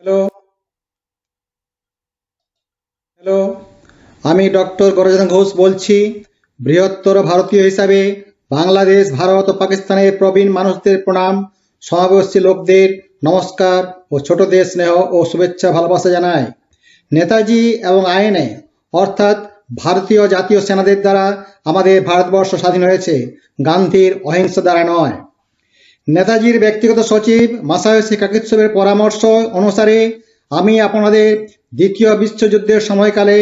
Hello hello আমি doctor গরজান Ghosh বলছি। বৃহত্তর ভারতীয় হিসাবে বাংলাদেশ, ভারত ও পাকিস্তানের প্রবীণ মানুষদের প্রণাম, সমাবেশী লোকদের নমস্কার ও ছোটদের স্নেহ ও শুভেচ্ছা ভালোবাসা জানাই। নেতাজি এবং আইএনএ অর্থাৎ ভারতীয় জাতীয় সেনাদের দ্বারা আমাদের ভারতবর্ষ স্বাধীন হয়েছে, গান্ধীর অহিংসা দ্বারা নয়। নেতাজির ব্যক্তিগত সচিব মাসায়োশি কাকিৎসবের পরামর্শ অনুসারে আমি আপনাদের দ্বিতীয় বিশ্বযুদ্ধের সময়কালে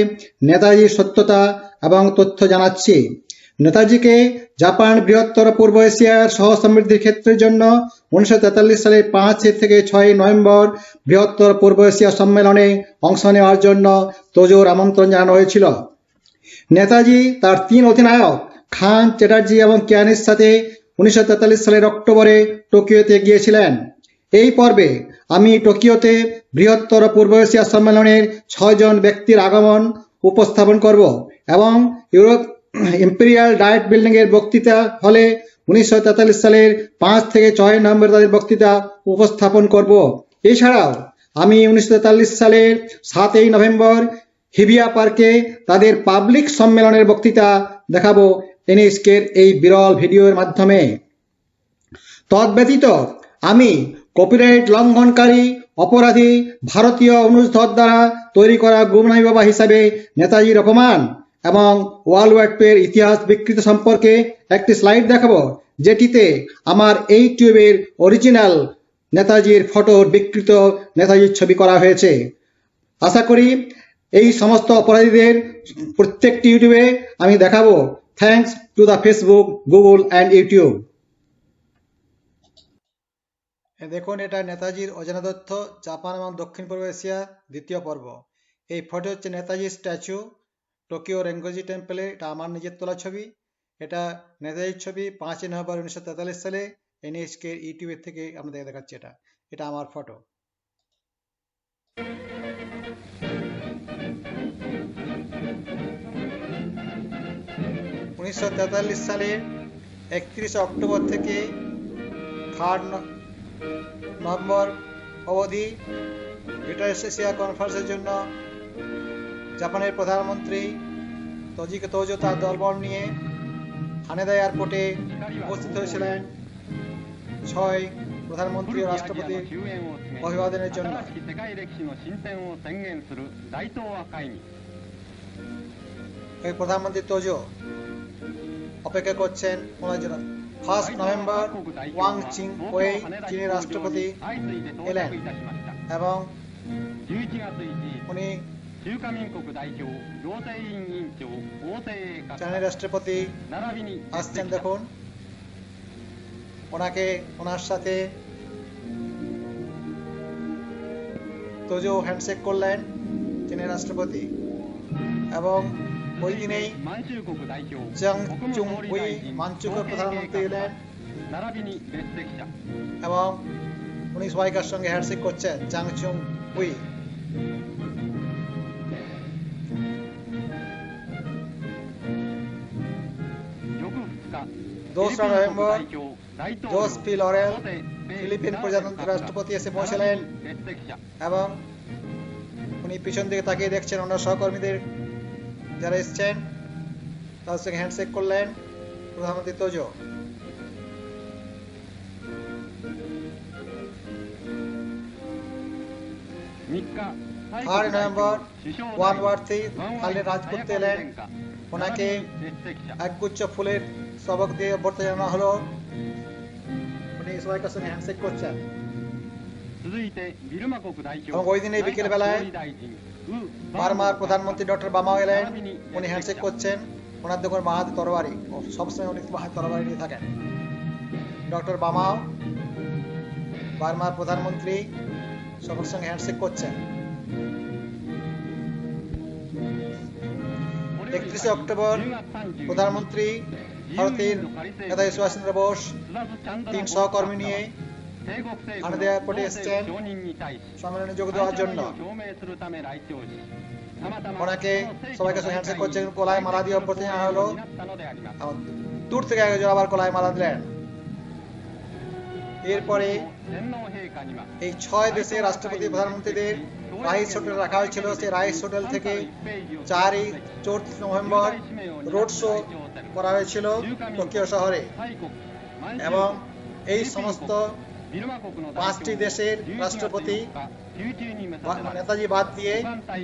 নেতাজির সত্যতা এবং তথ্য জানাচ্ছি। নেতাজিকে জাপান বৃহত্তর পূর্ব এশিয়ার সহ সমৃদ্ধির ক্ষেত্রের জন্য 1943 সালের 5 থেকে 6 নভেম্বর বৃহত্তর পূর্ব এশিয়া সম্মেলনে অংশ নেওয়ার জন্য তোজোর আমন্ত্রণ জানানো হয়েছিল। নেতাজি তার 3 অধিনায়ক খান, চ্যাটার্জি এবং কিয়ানির সাথে 1943 সালের অক্টোবরে টোকিওতে গিয়েছিলেন। এই পর্বে আমি টোকিওতে বৃহত্তর পূর্ব এশিয়া সম্মেলনের 6 জন ব্যক্তির আগমন উপস্থাপন করব এবং ইউরোপ ইম্পেরিয়াল ডায়েট বিল্ডিং এর বক্তৃতা হলে 1943 সালের 5 থেকে 6 নভেম্বর তাদের বক্তৃতা উপস্থাপন করব। এছাড়াও আমি 1943 সালের 7 নভেম্বর হিবিয়া পার্কে তাদের পাবলিক সম্মেলনের বক্তৃতা দেখাবো এনএসকের এই বিরল ভিডিওর মাধ্যমে। তদ্ব্যতীত আমি কপিরাইট লঙ্ঘনকারী অপরাধী ভারতীয় অনুষদ দ্বারা তৈরি করা গুমনামি বাবা হিসাবে নেতাজির অপমান এবং ওয়ার্ল্ড ওয়ার টু এর ইতিহাস বিকৃত সম্পর্কে একটি স্লাইড দেখাবো, যেটিতে আমার এই টিউবের অরিজিনাল নেতাজির ফটো বিকৃত নেতাজির ছবি করা হয়েছে। আশা করি এই সমস্ত অপরাধীদের প্রত্যেকটি ইউটিউবে আমি দেখাবো। Thanks to the Facebook, Google and YouTube. দেখুন, এটা নেতাজির অজানা তথ্য, জাপান এবং দক্ষিণ পূর্ব এশিয়া দ্বিতীয় পর্ব। এই ফটো হচ্ছে নেতাজির স্ট্যাচু টোকিও রেঙ্গোজি টেম্পলে। এটা আমার নিজের তোলা ছবি। এটা নেতাজির ছবি 5 নভেম্বর 1943 সালে এনএসকে ইউটিউবের থেকে আপনাদের দেখাচ্ছি। এটা আমার ফটো। 1943 সালের 31 অক্টোবর থেকে 3 নভেম্বর অবধি গ্রেটার এশিয়া কনফারেন্সের জন্য জাপানের প্রধানমন্ত্রী তোজিকে তোজো তার দলবল নিয়ে হানেদা এয়ারপোর্টে উপস্থিত হয়েছিলেন 6 প্রধানমন্ত্রী ও রাষ্ট্রপতির অভিবাদনের জন্য। এই প্রধানমন্ত্রী তোজো অপেক্ষা করছেন ওনার জন্য। 1 নভেম্বর ওয়াং চিং ওয়ে চীনের রাষ্ট্রপতি এলেন এবং উনি চাইনার রাষ্ট্রপতি আসছেন। দেখুন, ওনার সাথে তোজো হ্যান্ডশেক করলেন চীনের রাষ্ট্রপতি, এবং ওই দিনেই চাং চুং উই মানচুকের প্রধানমন্ত্রী এলেন এবং উনি সবাইকার সঙ্গে হ্যান্ডশেক করছেন। চাং চুং উই দোসরা নভেম্বর জোস পি লরেল ফিলিপিন প্রজাতন্ত্র রাষ্ট্রপতি এসে পৌঁছলেন এবং উনি পিছন দিকে তাকিয়ে দেখছেন ওনার সহকর্মীদের যারা এসছেন, তাদের সঙ্গে হ্যান্ডশেক করলেন প্রধানমন্ত্রী তোজো। নভেম্বর ওয়ান ওয়ার থাইল্যান্ড রাজপুত এলেন, ওনাকে একগুচ্ছ ফুলের সবক দিয়ে অভ্যর্থনা জানানো হলো। উনি সবাইকার সঙ্গে হ্যান্ডশেক করছেন এবং ওই দিনে বিকেল বেলায় বার্মার প্রধানমন্ত্রী ডক্টর বামাও এলেন, উনি হ্যান্ডশেক করছেন। ওনার দেখুন বাঁ হাতে তরবারি, সবসময় উনি বাঁ হাতে তরবারি নিয়ে থাকেন। ডক্টর বামাও বার্মার প্রধানমন্ত্রী সবার সঙ্গে হ্যান্ডশেক করছেন। 31 অক্টোবর প্রধানমন্ত্রী ভারতের নেতাজি সুভাষ চন্দ্র বোস 3 সহকর্মী নিয়ে হানেদা এয়ারপোর্টে এসছেন সম্মেলনে যোগ দেওয়ার জন্য। ওনাকে সবাইকে হ্যান্ডশেক করছেন, কলায় মালা দিয়ে অভ্যর্থনা জানানো হলো। দূর থেকে একজন আবার কলায় মালা দিলেন। এরপরে এই 6 দেশের রাষ্ট্রপতি প্রধানমন্ত্রীদের রাইস হোটেল রাখা হয়েছিল। সেই রাইস হোটেল থেকে 4 নভেম্বর রোড শো করা হয়েছিল টোকিও শহরে, এবং এই সমস্ত 5টি দেশের রাষ্ট্রপতি নেতাজি বাদ দিয়ে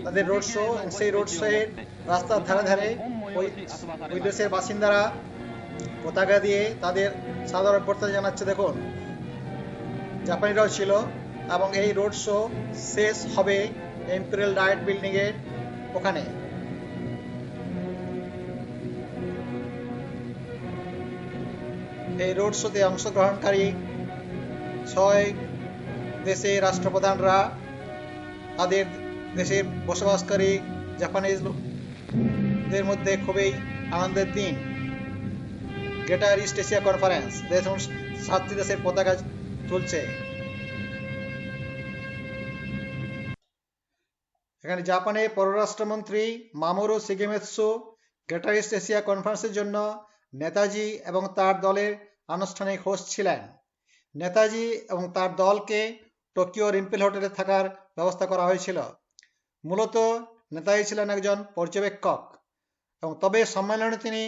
তাদের রোড শো, সেই রোড শো এর রাস্তার ধারে ধারে ওই দেশের বাসিন্দারা পতাকা দিয়ে তাদের সাদর অভ্যর্থনা জানাচ্ছে। দেখুন, জাপানিরাও ছিল, এবং এই রোড শো শেষ হবে ইম্পেরিয়াল ডায়েট বিল্ডিং এর ওখানে। এই রোড শোতে অংশগ্রহণকারী 6 দেশের রাষ্ট্রপ্রধানরা তাদের দেশে বসবাসকারী জাপানিজদের মধ্যে খুবই আনন্দের দিন। গ্রেটার ইস্ট এশিয়া কনফারেন্স, 7টি দেশের পতাকা তুলছে। এখানে জাপানের পররাষ্ট্রমন্ত্রী মামোরু শিগেমিৎসু গ্রেটার ইস্ট এশিয়া কনফারেন্সের জন্য নেতাজি এবং তার দলের আনুষ্ঠানিক হোস্ট ছিলেন। নেতাজি এবং তার দলকে টোকিওর ইম্পেরিয়াল হোটেলে থাকার ব্যবস্থা করা হয়েছিল। মূলত নেতাজি ছিলেন একজন পর্যবেক্ষক, এবং তবে সম্মেলনে তিনি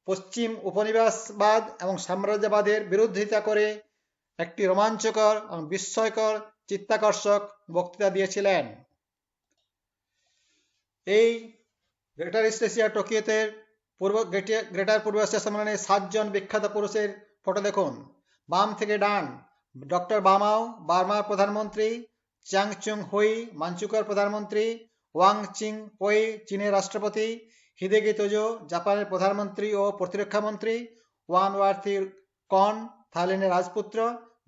পশ্চিম উপনিবেশবাদ এবং সাম্রাজ্যবাদের বিরোধিতা করে একটি রোমাঞ্চকর এবং বিস্ময়কর চিত্তাকর্ষক বক্তৃতা দিয়েছিলেন। এই গ্রেটার ইস্ট এশিয়া টোকিওতে গ্রেটার পূর্ব এশিয়া সম্মেলনে 7 জন বিখ্যাত পুরুষের ফটো দেখুন। বাম থেকে ডান, ডক্টর বামাও বার্মার প্রধানমন্ত্রী, চ্যাং চুং হুই মাঞ্চুকার প্রধানমন্ত্রী, ওয়াং চিং পোই চীনের রাষ্ট্রপতি, হিদেকি তোজো জাপানের প্রধানমন্ত্রী ও প্রতিরক্ষা মন্ত্রী, ওয়ান ওয়ার্থি কন থাইল্যান্ডের রাজপুত্র,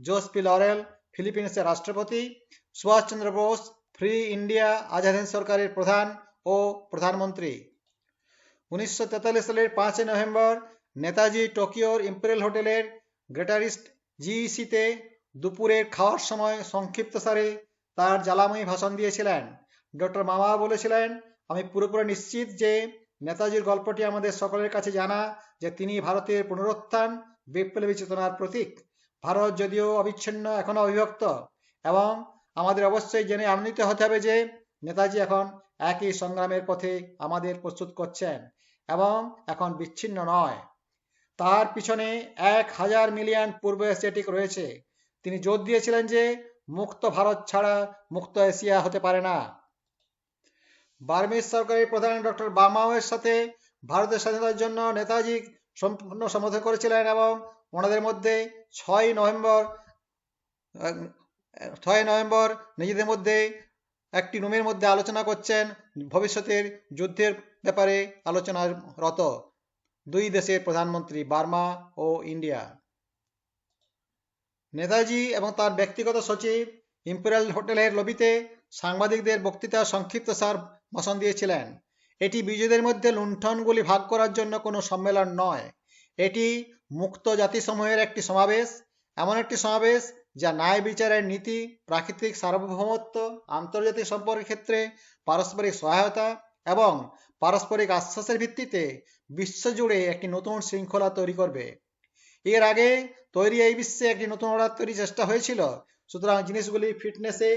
জোস পি লরেল ফিলিপিন্সের রাষ্ট্রপতি, সুভাষচন্দ্র বোস ফ্রি ইন্ডিয়া আজাদ হিন্দ সরকারের প্রধান ও প্রধানমন্ত্রী। 1943 সালের 5 নভেম্বর নেতাজি টোকিওর ইম্পেরিয়াল হোটেলের গ্রেটার ইস্ট জিইসিতে দুপুরের খাওয়ার সময় সংক্ষিপ্তসারে তার জ্বালাময়ী ভাষণ দিয়েছিলেন। ডক্টর মামা বলেছিলেন, আমি পুরোপুরি নিশ্চিত যে নেতাজির গল্পটি আমাদের সকলের কাছে জানা, যে তিনি ভারতের পুনরুত্থান বিপ্লবী চেতনার প্রতীক। ভারত যদিও অবিচ্ছিন্ন, এখনো অবিভক্ত, এবং আমাদের অবশ্যই জেনে আনন্দিত হতে হবে যে নেতাজি এখন একই সংগ্রামের পথে আমাদের প্রস্তুত করছেন, এবং এখন বিচ্ছিন্ন নয়। তার পিছনে 1000 মিলিয়ন পূর্ব এশিয়াটিক রয়েছে। তিনি জোর দিয়েছিলেন যে মুক্ত ভারত ছাড়া মুক্ত এশিয়া হতে পারে না। বার্মিজ সরকারের প্রধান ডক্টর বামাওয়ের সাথে ভারতের স্বাধীনতার জন্য নেতাজি সম্পূর্ণ সমর্থন করেছিলেন, এবং ওনাদের মধ্যে 6 নভেম্বর নিজেদের মধ্যে একটি রুমের মধ্যে আলোচনা করছেন ভবিষ্যতের যুদ্ধের ব্যাপারে আলোচনারত 2 দেশের প্রধানমন্ত্রী, বার্মা ও ইন্ডিয়া। নেতাজি এবং তার ব্যক্তিগত সচিব ইম্পেরিয়াল হোটেলের লবিতে সাংবাদিকদের বক্তৃতা সংক্ষিপ্তসার ভাষণ দিয়েছিলেন। এটি বিজয়ীদের মধ্যে লুণ্ঠনগুলি ভাগ করার জন্য কোনো সম্মেলন নয়, এটি মুক্ত জাতিসমূহের একটি সমাবেশ, এমন একটি সমাবেশ যা ন্যায় বিচারের নীতি, প্রাকৃতিক সার্বভৌমত্ব, আন্তর্জাতিক সম্পর্কের ক্ষেত্রে পারস্পরিক সহায়তা এবং পারস্পরিক আশ্বাসের ভিত্তিতে বিশ্বজুড়ে একটি নতুন শৃঙ্খলা তৈরি করবে। এর আগে তৈরি এই বিশ্বে একটি নতুন অর্ডার তৈরির চেষ্টা হয়েছিল। সুতরাং জিনিসগুলি ফিটনেসে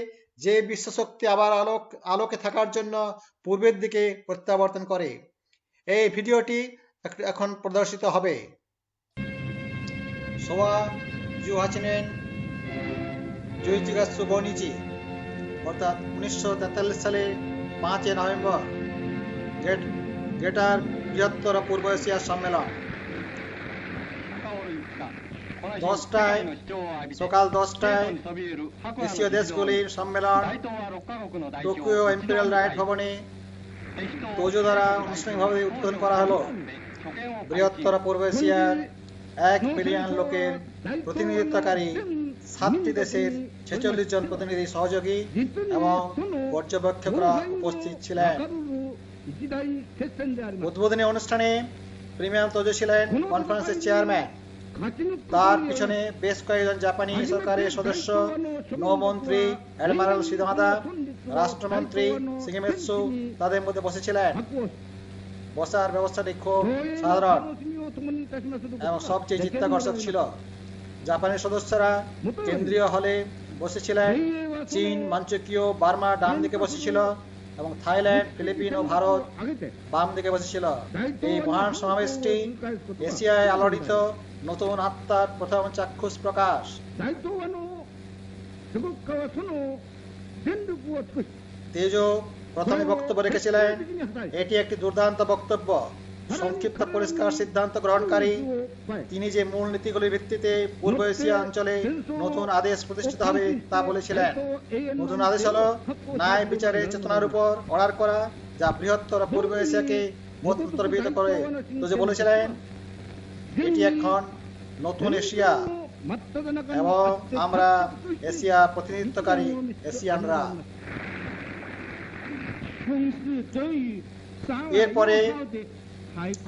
যে বিশ্বশক্তি আবার আলোকে থাকার জন্য পূর্বের দিকে প্রত্যাবর্তন করে। এই ভিডিওটি এখন প্রদর্শিত হবে। সোয়া জুহাচিনেন জুইচিগাসু বনিজি, অর্থাৎ 1943 সালের 5 নভেম্বর গ্রেটার বৃহত্তর পূর্ব এশিয়া সম্মেলন। সকাল 10টায় এশীয় দেশগুলির সম্মেলন টোকিও ইম্পেরিয়াল ডায়েট ভবনে তোজো দ্বারা আনুষ্ঠানিকভাবে উদ্বোধন করা হলো। বৃহত্তর পূর্ব এশিয়ার 1 মিলিয়ন লোকের প্রতিনিধিত্বকারী 7টি দেশের 46 জন প্রতিনিধি, সহযোগী এবং পর্যবেক্ষকরা উপস্থিত ছিলেন। উদ্বোধনী অনুষ্ঠানে প্রিমিয়াম তোজো ছিলেন কনফারেন্সের চেয়ারম্যান। তার পিছনে বেশ কয়েকজন জাপানি সরকারের সদস্য, নৌমন্ত্রী অ্যাডমিরাল শিদামাদা, রাষ্ট্রমন্ত্রী শিগেমিৎসু তাদের মধ্যে বসেছিলেন। বসার ব্যবস্থাটি খুব সাধারণ এবং সবচেয়ে চিত্তাকর্ষক ছিল। জাপানি সদস্যরা কেন্দ্রীয় হলে বসেছিলেন। চীন, মাঞ্চুকিয়, বার্মা ডান দিকে বসেছিল এবং থাইল্যান্ড, ফিলিপিন ও ভারত বাম দিকে বসেছিল। এই মহান সমাবেশটি এশিয়ায় আলোড়িত নতুন আত্মার প্রথম চাক্ষুষ প্রকাশ। তেজো প্রথমে বক্তব্য রেখেছিলেন। এটি একটি দুর্দান্ত বক্তব্য, সংক্ষিপ্ত পরিষ্কার সিদ্ধান্ত গ্রহণকারী। তিনি যে মূল নীতিগুলির ভিত্তিতে পূর্ব এশিয়া অঞ্চলে নতুন আদেশ প্রতিষ্ঠিত হবে তা বলেছিলেন। নতুন আদেশ হলো ন্যায় বিচারের চেতনার উপর অর্ডার করা, যা বৃহত্তর পূর্ব এশিয়াকে মধ্যবিত করে। তো যে বলেছিলেন এটি এখন নতুন এশিয়া এবং আমরা এশিয়া প্রতিনিধিত্বকারী এশিয়ানরা। এরপরে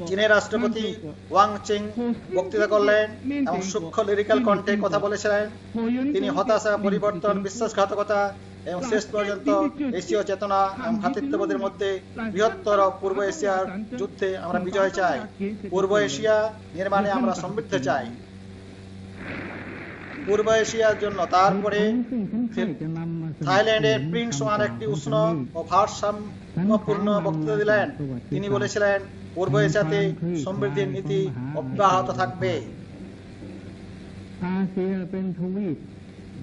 চীনের রাষ্ট্রপতি ওয়াং চিং বক্তৃতা করলেন এবং সূক্ষ্ম লিরিক্যাল কণ্ঠে কথা বলেছিলেন। তিনি হতাশা, পরিবর্তন, বিশ্বাসঘাতকতা এবং শেষ পর্যন্ত এশীয় চেতনা এবং ভ্রাতৃত্ববোধের মধ্যে বৃহত্তর পূর্ব এশিয়ার যুদ্ধে আমরা বিজয় চাই। পূর্ব এশিয়া নির্মাণে আমরা সমৃদ্ধ চাই। পূর্ব এশিয়ার জন্য তারপরে থাইল্যান্ডের প্রিন্স ওয়ান একটি উষ্ণ ও ভারসাম্যপূর্ণ বক্তৃতা দিলেন। তিনি বলেছিলেন পূর্ব এশিয়াতে সমৃদ্ধির নীতি অব্যাহত থাকবে। อาเซียเป็นทวีป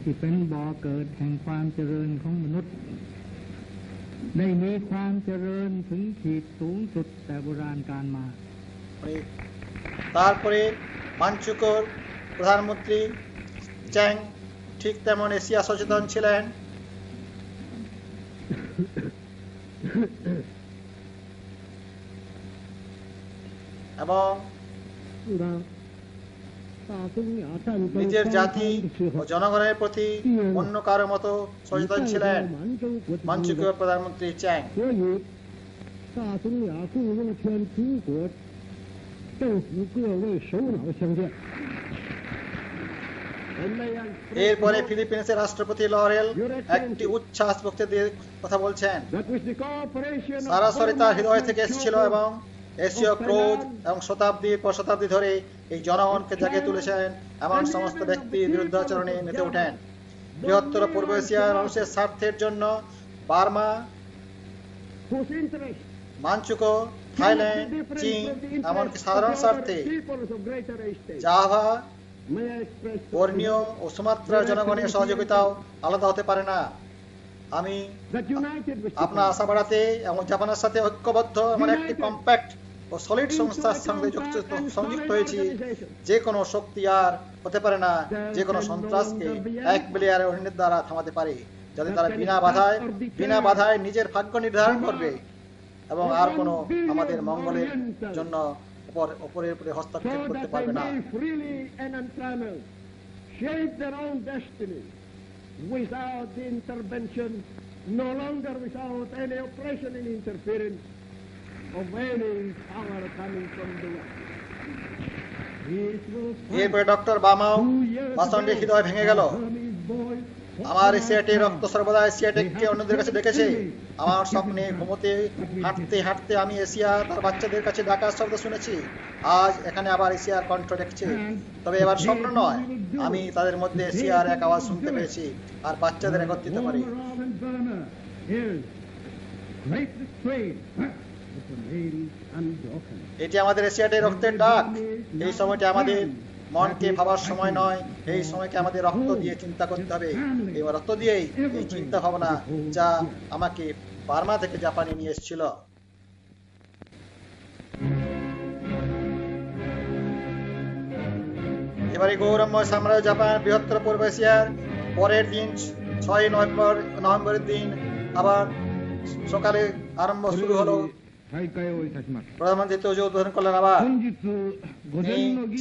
ที่เป็นบ่อเกิดแห่งความเจริญของมนุษย์ได้มีความเจริญถึงขีดสูงสุดแต่โบราณกาลมา তারপরে মানচুকোর প্রধানমন্ত্রী চ্যাং ঠিক তেমন এশিয়া সচেতন ছিলেন। এবং নিজের জাতি ও জনগণের প্রতি অন্য কারো মতো সচেতন ছিলেন মানচুকীয় প্রধানমন্ত্রী চ্যাং। এরপরে ফিলিপিন্সের রাষ্ট্রপতি লরেল একটি উচ্ছ্বাস বক্তৃতা দিয়ে কথা বলছেন। সরাসরি তার হৃদয় থেকে এসেছিল এবং এশীয় ক্রোধ এবং শতাব্দীর পর শতাব্দী ধরে এই জনগণকে জাগিয়ে তুলেছেন এমন সমস্ত ব্যক্তির বিরুদ্ধাচরণে মেতে ওঠেন। বৃহত্তর পূর্ব এশিয়ার মানুষের স্বার্থের জন্য বার্মা, মানচুকো, থাইল্যান্ড, চীন এমনকি সাধারণ স্বার্থে জাভা, বর্নিও ও সুমাত্রার জনগণের সহযোগিতাও আলাদা হতে পারে না। আমি আপনার আশা বাড়াতে এবং জাপানের সাথে ঐক্যবদ্ধ এমন একটি কম্প্যাক্ট ও সলিড সংস্থার সঙ্গে সংযুক্ত হয়েছি। যে কোনো শক্তি আর হতে পারে না যে কোনো সন্ত্রাসকে এক বিলিয়ার অন্যের দ্বারা থামাতে পারে, যাতে তারা বিনা বাধায় নিজের ভাগ্য নির্ধারণ করবে এবং আর কোনো আমাদের মঙ্গলের জন্য অপরের উপরে হস্তক্ষেপ করতে পারবে না। Without the intervention, no longer without any oppression and interference of any power coming from the West. এরপরে ডক্টর বামাও ভাষণে হৃদয় ভেঙে গেল। আমার এশিয়াটে রক্ত সর্বদা এশিয়াটেককে অন্যদের কাছে ডেকেছে। আমার স্বপ্নে ঘুমোতে হাঁটতে হাঁটতে আমি এশিয়া তার বাচ্চাদের কাছে ডাকার শব্দ শুনেছি। আজ এখানে আবার এশিয়ার কণ্ঠ ডেকছে। তবে এবার স্বপ্ন নয়, আমি তাদের মধ্যে এশিয়ার এক আওয়াজ শুনতে পেয়েছি আর বাচ্চাদের একত্রিত করি। এটি আমাদের এশিয়াটে রক্তের ডাক। এই সময়টি আমাদের মনকে ভাবার সময় নয়, এই সময়কে আমাদের রক্ত দিয়ে চিন্তা করতে হবে। এই রক্ত দিয়েই এই চিন্তা ভাবনা যা আমাকে বার্মা থেকে জাপানে নিয়ে এসেছিল। এবারে গৌরবময় সাম্রাজ্য জাপান বৃহত্তর পূর্ব এশিয়ার পরের দিন 6 নভেম্বরের দিন আবার সকালে আরম্ভ শুরু হলো। প্রধানমন্ত্রী তোজো উদ্বোধন করলেন। আবার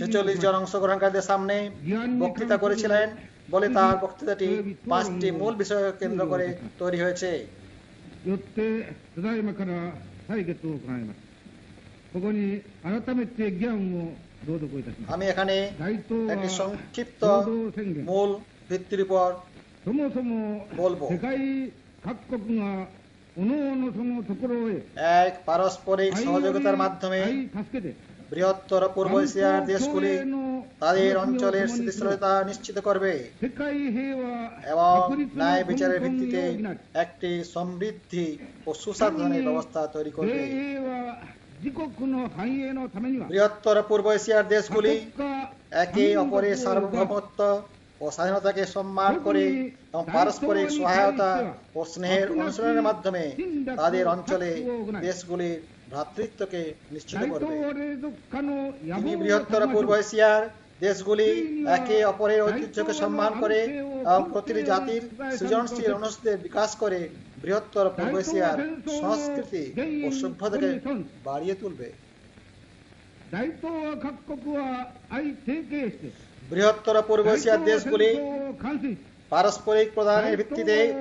46 জন অংশগ্রহণকারীদের সামনে বক্তৃতা করেছিলেন বলে তার বক্তৃতাটি 5টি মূল বিষয় কেন্দ্র করে তৈরি হয়েছে। আমি এখানে একটি সংক্ষিপ্ত মূল ভিত্তির উপর বলবো। এক, পারস্পরিক সহযোগিতার মাধ্যমে বৃহত্তর পূর্ব এশিয়ার দেশগুলি তাদের অঞ্চলের স্থিতিশীলতা নিশ্চিত করবে 世界平和 এবং 確立の ন্যায় 根 বিচারের 本 ভিত্তিতে になり একটি সমৃদ্ধি ও সুশাসনের ব্যবস্থা তৈরি করবে 米英は自国の繁栄のためには বৃহত্তর পূর্ব এশিয়ার 多 দেশগুলি 国家 একে অপরের সার্বভৌমত্ব ও স্বাধীনতাকে সম্মান করে এবং পারস্পরিক সহায়তা ও স্নেহের অনুশীলনের মাধ্যমে তাদের অঞ্চলে দেশগুলির ভ্রাতৃত্বকে নিশ্চিত 大 করবে 東連続化の野 তিনি 望を বৃহত্তর 立てまし পূর্ব ょう এশিয়ার দেশগুলি একে অপরের ঐতিহ্যকে সম্মান করে এবং প্রতিটি জাতির সৃজনশীল অনুষ্ঠের বিকাশ করে বৃহত্তর পূর্ব এশিয়ার সংস্কৃতি ও সভ্যতাকে বাড়িয়ে তুলবে 大東亜各国は相提携して বৃহত্তর পূর্ব 大 এশিয়ার 東亜戦 দেশগুলি 争を完遂し পারস্পরিক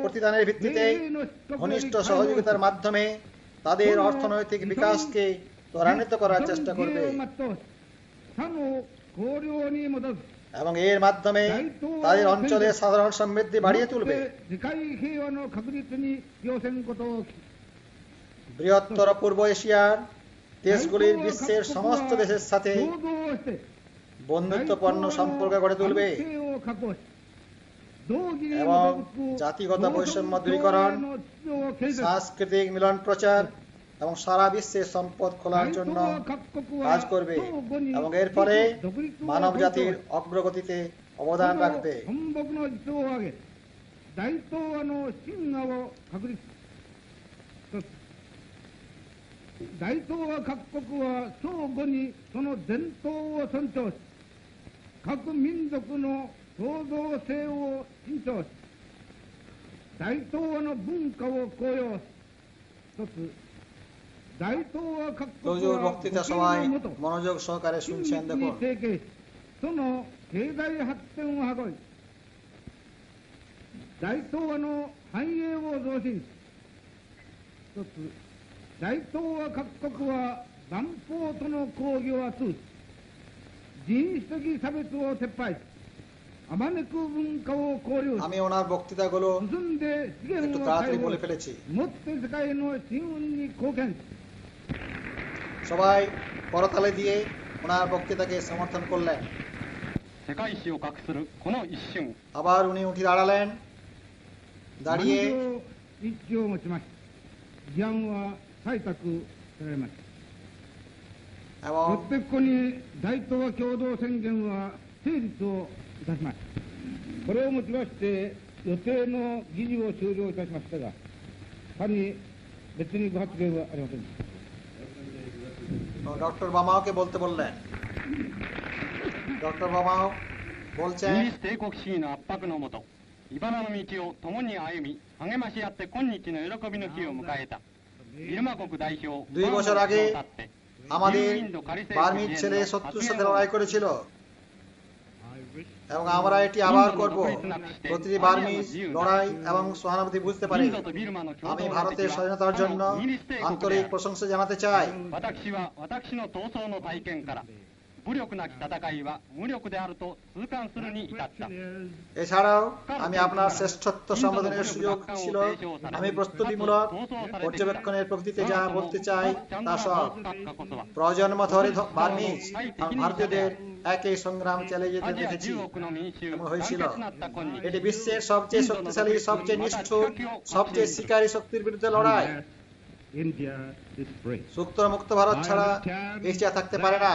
প্রতিদানের ভিত্তিতে 米英の出国 ঘনিষ্ঠ より সহযোগিতার মাধ্যমে তাদের অর্থনৈতিক বিকাশকে ত্বরান্বিত করার চেষ্টা করবে 尊厳を全うし他の綱領に基づき এবং এর মাধ্যমে তাদের অঞ্চলের সাধারণ সমৃদ্ধি বাড়িয়ে তুলবে 世界平和の確立に寄せんことを বৃহত্তর পূর্ব এশিয়ার দেশগুলির বিশ্বের সমস্ত দেশের সাথে 共同して বন্ধুত্বপূর্ণ সম্পর্ক গড়ে তুলবে 安定を確保し同義に基 এবং づく জাতিগত বৈষম্য দূরীকরণ 共同の秩序を建設 সাংস্কৃতিক মিলন প্রচার এবং সারা বিশ্বে সম্পদ খোলার জন্য কাজ করবে এবং এর ফলে মানব জাতির অগ্রগতিতে অবদান রাখবে 本木の実を上げ大東亜の真我を確立一つ大東亜各国は相互にその伝統を尊重し各民族の創造性を尊重し大東亜の文化を高揚し一つ大東亜各 প্রচুর 国は বক্তৃতা সবাই 国のもと মনোযোগ সহকারে 緊 শুনছেন 密 দেখুন に提携しその経済発展を図り大東亜の繁栄を増進し一つ大東亜各国は万法との抗議を通じ人種的差別を撤廃しあまねく文化を交流し আমি ওনার বক্তৃতাগুলো 進んで資源 একটু を তাড়াতাড়ি 解放 বলে し ফেলেছি もって世界の機運に貢献し সবাই করতালি দিয়ে ওনার বক্তৃতাকে সমর্থন করলেন 世界史を画するこの一瞬 আবার উনি উঠে দাঁড়ালেন 満 দাঁড়িয়ে 場一致をもちまして議案は採択されました এবং よってここに大東亜共同宣言は成立をいたしましたこれをもちまして予定の議事を終了いたしましたが他に別にご発言はありませんでした ডক্টর বামাওকে বলতে বললেন ডক্টর বামাও イ বলছেন ギリス帝国主義の圧迫のもと茨の道を共に歩み励まし合って今日の喜びの日を迎えたビルマ国代表 2 বছর আগে バーマの地を立って আমাদের インドカリセー বার্মিজ 支 ছেলে 援の শত্রুর 発 সাথে 言を লড়াই করেছিল এবং আমরা এটি আবার করব প্রতিটি বার্মিজ লড়াই এবং সহানুভূতি বুঝতে পারে インドとビルマの共 আমি 同の ভারতের 敵は স্বাধীনতার 他 জন্য のイギリス帝国で আন্তরিক ある প্রশংসা জানাতে চাই 私は私の闘争の体験から武力なき戦いは無力であると痛感するに至った এছাড়াও আমি আপনার শ্রেষ্ঠত্ব সম্বোধনের সুযোগ ছিল আমি প্রস্তুতিমূলক পর্যবেক্ষণের প্রকৃতিতে যা বলতে চাই তা সব 閣下こそは প্রজন্ম ধরে বার্মিজ আর ভারতীয়দের একই সংগ্রাম চালিয়ে যেতে アジア দেখেছি 10億の民衆 এমন 団 হয়েছিল 結なった今日 এটি বিশ্বের সবচেয়ে শক্তিশালী সবচেয়ে নিষ্ঠুর সবচেয়ে শিকারী শক্তির বিরুদ্ধে লড়াই India is free. সুক্ত মুক্ত ভারত ছাড়া এশিয়া থাকতে পারে না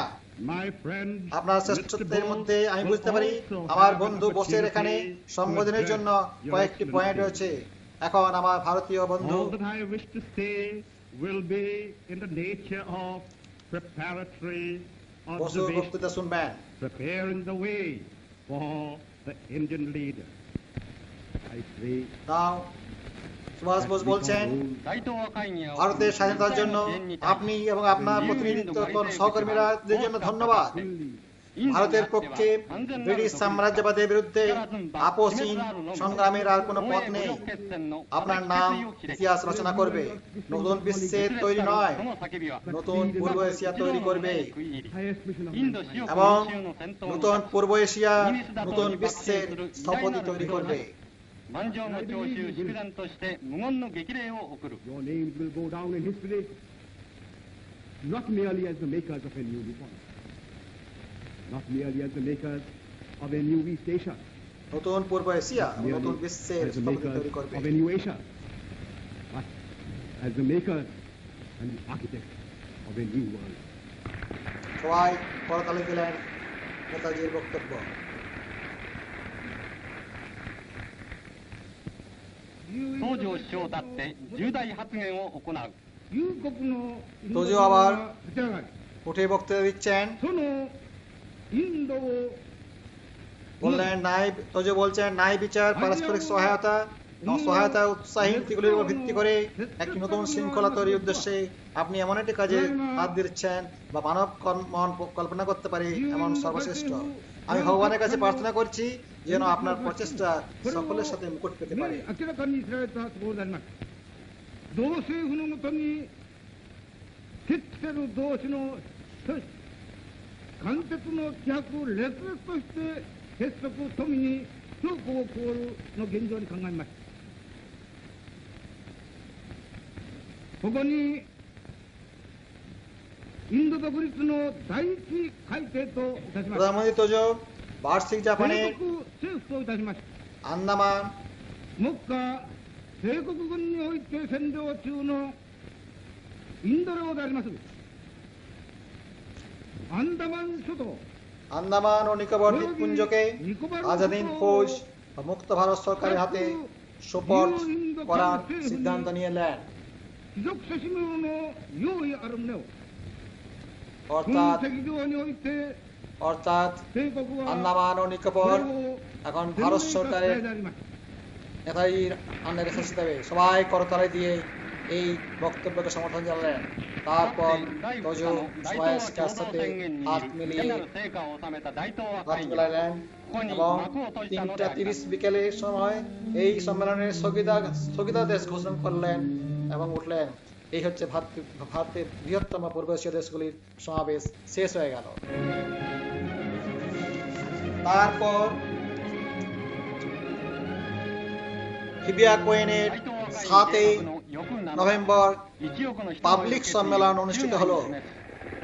My friend, আপনার শ্রেষ্ঠত্বের মধ্যে আমি বুঝতে পারি আমার বন্ধু বোসের এখানে সম্বোধনের জন্য কয়েকটি পয়েন্ট রয়েছে এখন আমার ভারতীয় বন্ধু all that I wish to say will be in the nature of preparatory বসুর observation, বক্তৃতা শুনবেন preparing the way for the Indian leader. I say, তাও সুভাষ বোস বলছেন 大東亜会議は ভারতের স্বাধীনতার জন্য আপনি এবং আপনার প্রতিনিধিত্ব সহকর্মীরা জন্য ধন্যবাদ ভারতের পক্ষে ব্রিটিশ সাম্রাজ্যবাদের বিরুদ্ধে আপোষহীন সংগ্রামের আর কোনো পথ নেই আপনার নাম ইতিহাস রচনা করবে নতুন বিশ্বের তৈরি নয় নতুন পূর্ব এশিয়া তৈরি করবে এবং নতুন পূর্ব এশিয়া নতুন বিশ্বের স্থপতি তৈরি করবে 満場の徴収祝電として無言の激励を送る Your names will go down in history not merely as the makers of a new reform, not merely as the makers of a new East Asia, নতুন পূর্ব এশিয়া ও merely নতুন বিশ্বের as the স্থপতি makers তৈরি করবে of a new Asia, but as the makers and the architects of a new world. সবাই করতালি দিলেন নেতাজির বক্তব্য। 東条首相だって重大発言を行う。友国のインド登場はが立ち上がり উঠে বক্তব্য দিচ্ছেন, そのインドを বললেন ন্যায় তোজো বলছেন ন্যায় বিচার পারস্পরিক সহায়তা এবং সহায়তা উৎসাহী নীতিগুলির উপর ভিত্তি করে একটি নতুন শৃঙ্খলা তৈরির উদ্দেশ্যে আপনি এমন একটি কাজে হাত দিচ্ছেন বা মানব মন কল্পনা করতে পারে এমন সর্বশ্রেষ্ঠ। আমি ভগবানের কাছে প্রার্থনা করছি যেন আপনার প্রচেষ্টা সকলের সাথে মুকুট পেতে পারে। 明らかに知られたところであります。同政府のもとに決せる同志の関節の気迫を烈々として結束富に強固を凍るの現状に考えます。ここにインド独立の第一改定といたします。 প্রধানমন্ত্রী তোজো বার্ষিক জাপানের 帝国政府といたします。 আন্দামান 目下帝国軍において占領中のインド領でありますアンダマン諸島 আন্দামান ও নিকোবর দ্বীপপুঞ্জকে আজাদিন ফৌজ বা মুক্ত ভারত সরকারের হাতে সুপর্দ করার সিদ্ধান্ত নিয়ে নেন। 貴族諸氏名の用意ある旨を অর্থাৎ 本赤道において অর্থাৎ 帝国は আন্দামান ও これ নিকোবর を এখন 全 ভারত 面 সরকারের 化であります。 নেতাজির আন্ডারে শাসিত হবে। সবাই করতালি দিয়ে এই বক্তব্যকে সমর্থন জানালেন। তারপর 第一 তোজো の大 সবাই 東亜共 সাথে 同宣言に হাত よる মিলিয়ে 聖なる成果を収めた大東亜 হাত 会議 মেলালেন ここに এবং 幕を閉じたのであります。 3:30 বিকেলের সময় এই সম্মেলনের স্থগিতাদেশ ঘোষণা করলেন এবং উঠলেন। এই হচ্ছে ভারতের বৃহত্তম পূর্ব এশীয় দেশগুলির সমাবেশ শেষ হয়ে গেল। তারপর হিবিয়া কোয়েনের 大東亜 7 会議計画の翌7日 নভেম্বর 1億の人の পাবলিক সম্মেলন অনুষ্ঠিত হলো।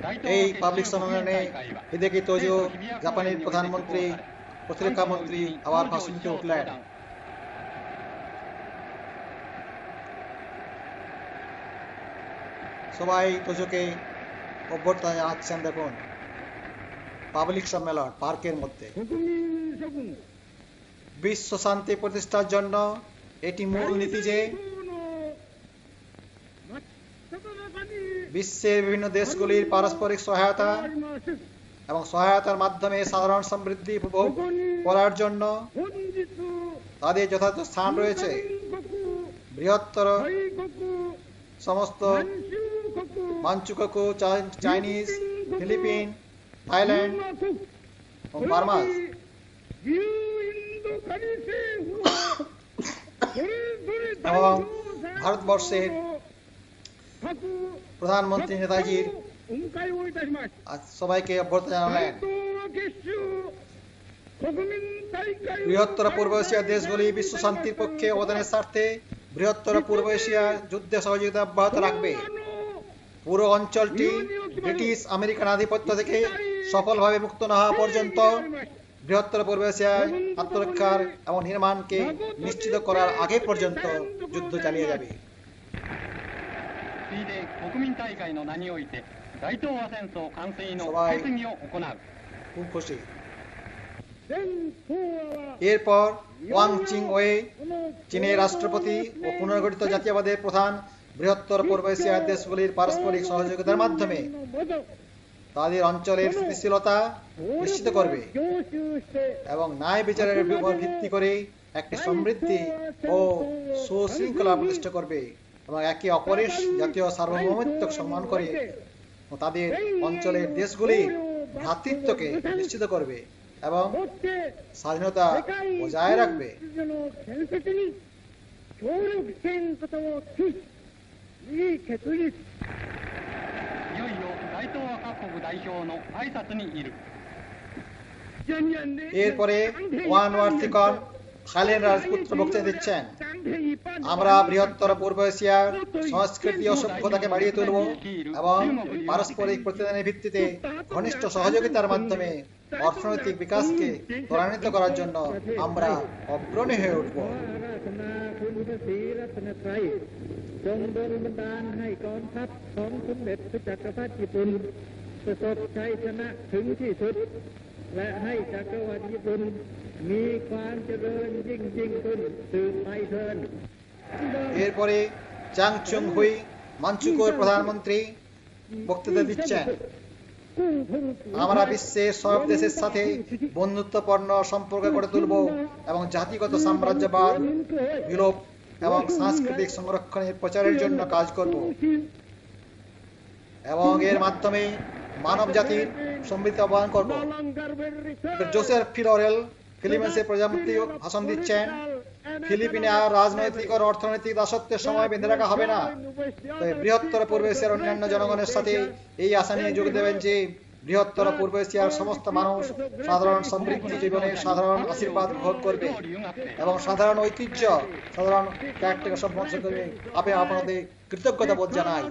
大東 এই 亜 পাবলিক 決起 সম্মেলনে 国民大会は হিদেকি তোজো জাপানের প্রধানমন্ত্রী প্রতিরক্ষা মন্ত্রী আবার ভাষণ দিতে উঠলেন। সবাই তোজোকে অভ্যর্থনা জানাচ্ছেন। দেখুন পাবলিক সম্মেলন পার্কের মধ্যে 国民諸君 বিশ্ব শান্তি প্রতিষ্ঠার জন্য এটি মূল নীতি যে の真っ只中に বিশ্বের বিভিন্ন দেশগুলির পারস্পরিক সহায়তা あります。 এবং সহায়তার মাধ্যমে সাধারণ সমৃদ্ধি উপভোগ ここに করার জন্য 本日 তাদের যথাযথ স্থান রয়েছে। 国 বৃহত্তর 大国 সমস্ত 満州国 মানচুকাকু চাইনিজ ফিলিপিন থাইল্যান্ড ミャンマー国 ও বার্মা 自由インド仮政府をそれぞれ代 এবং 表され ভারতবর্ষের 各 প্রধানমন্ত্রী নেতাজির お迎えをいたします。 আজ সবাইকে অভ্যর্থনা 大 জানালেন। 東亜結集国民大会を বৃহত্তর পূর্ব এশিয়ার দেশগুলি বিশ্ব শান্তির পক্ষে অবদানের স্বার্থে বৃহত্তর পূর্ব এশিয়া যুদ্ধে সহযোগিতা অব্যাহত রাখবে। পুরো অঞ্চলটি ব্রিটিশ আমেরিকান আধিপত্য থেকে সফলভাবে মুক্ত না হওয়া পর্যন্ত বৃহত্তর পূর্ব এশিয়ায় আত্মরক্ষার এবং নির্মাণকে নিশ্চিত করার আগে পর্যন্ত যুদ্ধ চালিয়ে যাবে। ついで国民大会の名において大東亜戦争完遂の決議を行う。 খুব খুশি। 全東亜は এরপর ওয়াং চিং ওয়ে この চীনের রাষ্ট্রপতি ও পুনর্গঠিত জাতীয়বাদের প্রধান বৃহত্তর পূর্ব এশিয়ার দেশগুলির পারস্পরিক সহযোগিতার মাধ্যমে তাদের অঞ্চলের স্থিতিশীলতা নিশ্চিত করবে徴収して এবং ন্যায় বিচারের উপর ভিত্তি করে একটি সমৃদ্ধি ও সুশৃঙ্খলা প্রতিষ্ঠা করবে এবং একে অপরের জাতীয় সার্বভৌমত্ব সম্মান করে ও তাদের অঞ্চলের দেশগুলির ভ্রাতৃত্বকে নিশ্চিত করবে এবং そして স্বাধীনতা 世界 বজায় রাখবে। 秩序の建設に協力せんことを期しいい決意です。いよいよ大東亜各国代表の挨拶にいる。 এরপরে ওয়ান ওয়ার্থিকন থাইল্যান্ড রাজপুত্র বক্তৃতা দিচ্ছেন। আমরা বৃহত্তর পূর্ব এশিয়ার সংস্কৃতি ও সভ্যতাকে বাড়িয়ে তুলব এবং পারস্পরিক প্রতিদানের ভিত্তিতে ঘনিষ্ঠ সহযোগিতার মাধ্যমে অর্থনৈতিক বিকাশকে ত্বরান্বিত করার জন্য আমরা অগ্রণী হয়ে উঠব। คุณพระศรีรัตนตรัยจงดลบันดาลให้กองทัพของสมเด็จพระจักรพรรดิญี่ปุ่นประสบชัยชนะถึงที่สุดและให้จักรวรรดิญี่ปุ่นมีความเจริญยิ่งขึ้นสืบไปเถิด এরপরে চাং চুং হুই মাঞ্চুকুর প্রধানমন্ত্রী বক্তৃতা দিচ্ছেন। আমরা বিশ্বের সব দেশের সাথে বন্ধুত্বপূর্ণ সম্পর্ক গড়ে তুলব এবং জাতিগত সাম্রাজ্যবাদ বিলোপ এবং সাংস্কৃতিক সংরক্ষণের প্রচারের জন্য কাজ করব এবং এর মাধ্যমে মানব জাতির সমৃদ্ধি আহ্বান করব। জোসেফ ফিলোরেল ফিলিপিন্সের প্রধানমন্ত্রী ভাষণ দিচ্ছেন। ফিলিপিনে আর রাজনৈতিক ও অর্থনৈতিক দাসত্বের সময় বেঁধে রাখা হবে না। তবে বৃহত্তর পূর্ব এশিয়ার অন্যান্য জনগণের সাথে এই আশা নিয়ে যোগ দেবেন যে বৃহত্তর পূর্ব এশিয়ার সমস্ত মানুষ সাধারণ সমৃদ্ধি জীবনে সাধারণ আশীর্বাদ ভোগ করবে এবং সাধারণ ঐতিহ্য সাধারণ ক্যারেক্টার সম্মান করবে। আমি আপনাদের কৃতজ্ঞতা বোধ জানাই।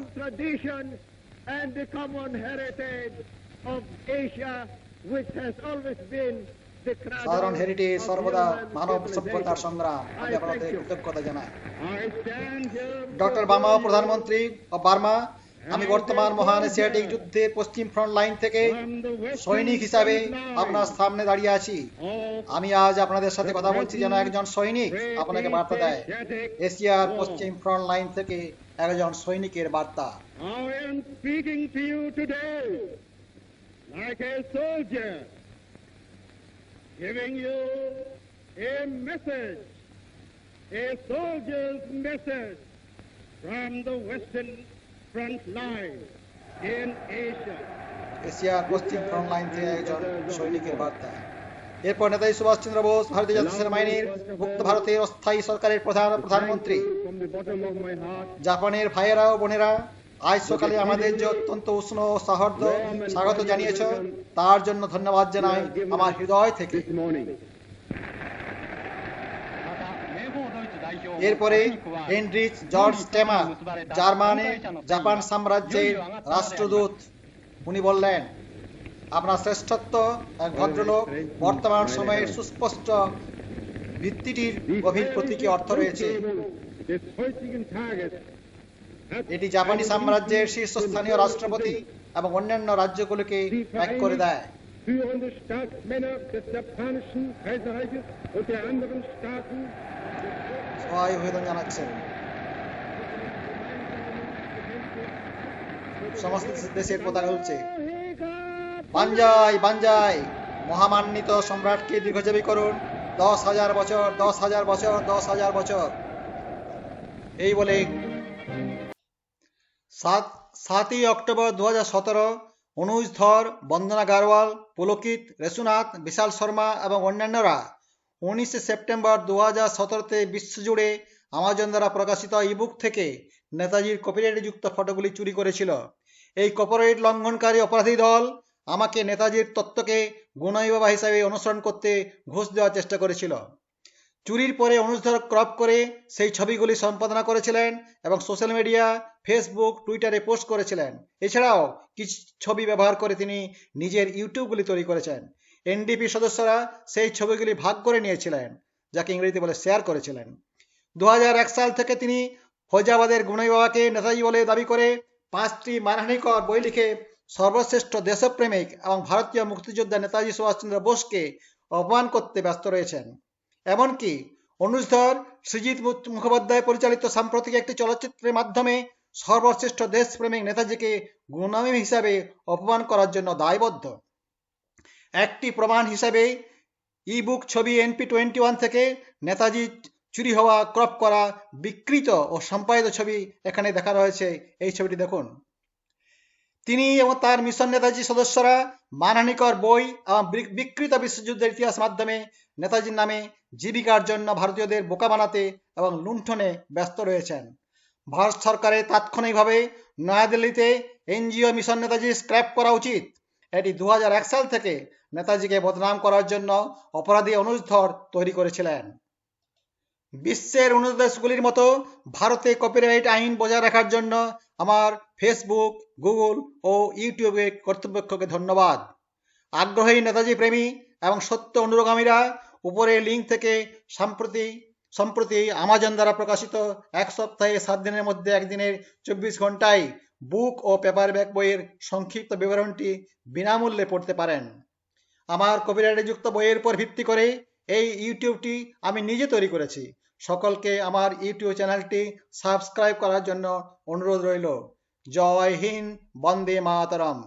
সাধারণ হেরিটেজ সর্বদা মানব সভ্যতার সংগ্রাম। আমি আপনাদের কৃতজ্ঞতা জানাই। ডক্টর বার্মা প্রধানমন্ত্রী ও বার্মা, আমি বর্তমান মহান এশিয়াটিক যুদ্ধে পশ্চিম ফ্রন্ট লাইন থেকে সৈনিক হিসাবে আপনার সামনে দাঁড়িয়ে আছি। আমি আজ আপনাদের সাথে কথা বলছি যেন একজন সৈনিক আপনাকে বার্তা দেয়। এশিয়ার পশ্চিম ফ্রন্ট লাইন থেকে একজন সৈনিকের বার্তা। Giving you a message, a soldier's message from the Western front line in Asia. এশিয়ার পশ্চিম ফ্রন্ট লাইন থেকে একজন সৈনিকের বার্তা। এরপর নেতাজি সুভাষচন্দ্র বোস ভারতীয় জাতীয় সেনাবাহিনীর মুক্ত ভারতের অস্থায়ী সরকারের প্রধানমন্ত্রী। জাপানের ভাইয়েরা ও বোনেরা, আজ সকালে আমাদের যে অত্যন্ত উষ্ণ ও সহৃদ স্বাগত জানিয়েছ তার জন্য ধন্যবাদ জানাই আমার হৃদয় থেকে। এরপরে হেনরিচ জর্জ স্টেমার, জাপান সাম্রাজ্যের রাষ্ট্রদূত, উনি বললেন, আপনার শ্রেষ্ঠত্ব এক ভদ্রলোক বর্তমান সময়ের সুস্পষ্ট ভিত্তিটির গভীর প্রতীকী অর্থ রয়েছে। এটি জাপানি সাম্রাজ্যের শীর্ষস্থানীয় রাষ্ট্রপতি এবং অন্যান্য রাজ্যগুলোকে এক করে দেয়। সবাই অভিনন্দন জানাচ্ছেন। সমস্ত দেশের পতাকা উঠছে। বাঞ্জাই বাঞ্জাই, মহামান্বিত সম্রাটকে দীর্ঘজীবী করুন, 10,000 বছর 10,000 বছর 10,000 বছর। এই বলে 7ই অক্টোবর 2017 অনুজ ধর, বন্দনা গারওয়াল, পুলকিত রেসুনাথ, বিশাল শর্মা এবং অন্যান্যরা 19 সেপ্টেম্বর 2017-তে বিশ্বজুড়ে আমাজন দ্বারা প্রকাশিত ইবুক থেকে নেতাজির কপিরাইটযুক্ত ফটোগুলি চুরি করেছিল। এই কপিরাইট লঙ্ঘনকারী অপরাধী দল আমাকে নেতাজির তত্ত্বকে গুণাই বাবা হিসাবে অনুসরণ করতে ঘুষ দেওয়ার চেষ্টা করেছিল। চুরির পরে অনুজ ধর ক্রপ করে সেই ছবিগুলি সম্পাদনা করেছিলেন এবং সোশ্যাল মিডিয়া ফেসবুক টুইটারে পোস্ট করেছিলেন। এছাড়াও কিছু ছবি ব্যবহার করে তিনি নিজের ইউটিউবগুলি তৈরি করেছেন। এনডিপি সদস্যরা সেই ছবিগুলি ভাগ করে নিয়েছিলেন, যাকে ইংরেজিতে বলে শেয়ার করেছিলেন। 2001 সাল থেকে তিনি ফৈজাবাদের গুনাই বাবাকে নেতাজি বলে দাবি করে 5টি মানহানিকর বই লিখে সর্বশ্রেষ্ঠ দেশপ্রেমিক এবং ভারতীয় মুক্তিযোদ্ধা নেতাজি সুভাষচন্দ্র বোসকে অপমান করতে ব্যস্ত রয়েছেন। এমনকি অনুজ ধর সৃজিত মুখোপাধ্যায় পরিচালিত সাম্প্রতিক একটি চলচ্চিত্রের মাধ্যমে সর্বশ্রেষ্ঠ দেশপ্রেমিক নেতাজিকে গুণামী হিসাবে অপমান করার জন্য দায়বদ্ধ। একটি প্রমাণ হিসাবে ইবুক ছবি NP-21 থেকে নেতাজি চুরি হওয়া, ক্রপ করা, বিকৃত ও সম্পাদিত ছবি এখানে দেখা রয়েছে। এই ছবিটি দেখুন। তিনি এবং তার মিশন নেতাজি সদস্যরা মানহানিকর বই এবং বিকৃত বিশ্বযুদ্ধের ইতিহাস মাধ্যমে নেতাজির নামে জীবিকার জন্য ভারতীয়দের বোকা বানাতে এবং লুণ্ঠনে ব্যস্ত রয়েছেন। ভারত সরকারের তাৎক্ষণিকভাবে নয়াদিল্লিতে এনজিও মিশন নেতাজি স্ক্র্যাপ করা উচিত। এটি 2001 সাল থেকে নেতাজিকে বদনাম করার জন্য অপরাধী অনুজ ধর তৈরি করেছিলেন। বিশ্বের উন্নত দেশগুলির মতো ভারতে কপিরাইট আইন বজায় রাখার জন্য আমার ফেসবুক, গুগল ও ইউটিউবে কর্তৃপক্ষকে ধন্যবাদ। আগ্রহী নেতাজি প্রেমী এবং সত্য অনুরাগীরা উপরের লিঙ্ক থেকে সম্প্রতি আমাজন দ্বারা প্রকাশিত 1 সপ্তাহে 7 দিনের মধ্যে একদিনের 24 ঘন্টায় বুক ও পেপারব্যাক বইয়ের সংক্ষিপ্ত বিবরণটি বিনামূল্যে পড়তে পারেন। আমার কপিরাইটযুক্ত বইয়ের উপর ভিত্তি করে এই ইউটিউবটি আমি নিজে তৈরি করেছি। সকলকে আমার ইউটিউব চ্যানেলটি সাবস্ক্রাইব করার জন্য অনুরোধ রইল। জয় হিন্দ, বন্দে মাতরম।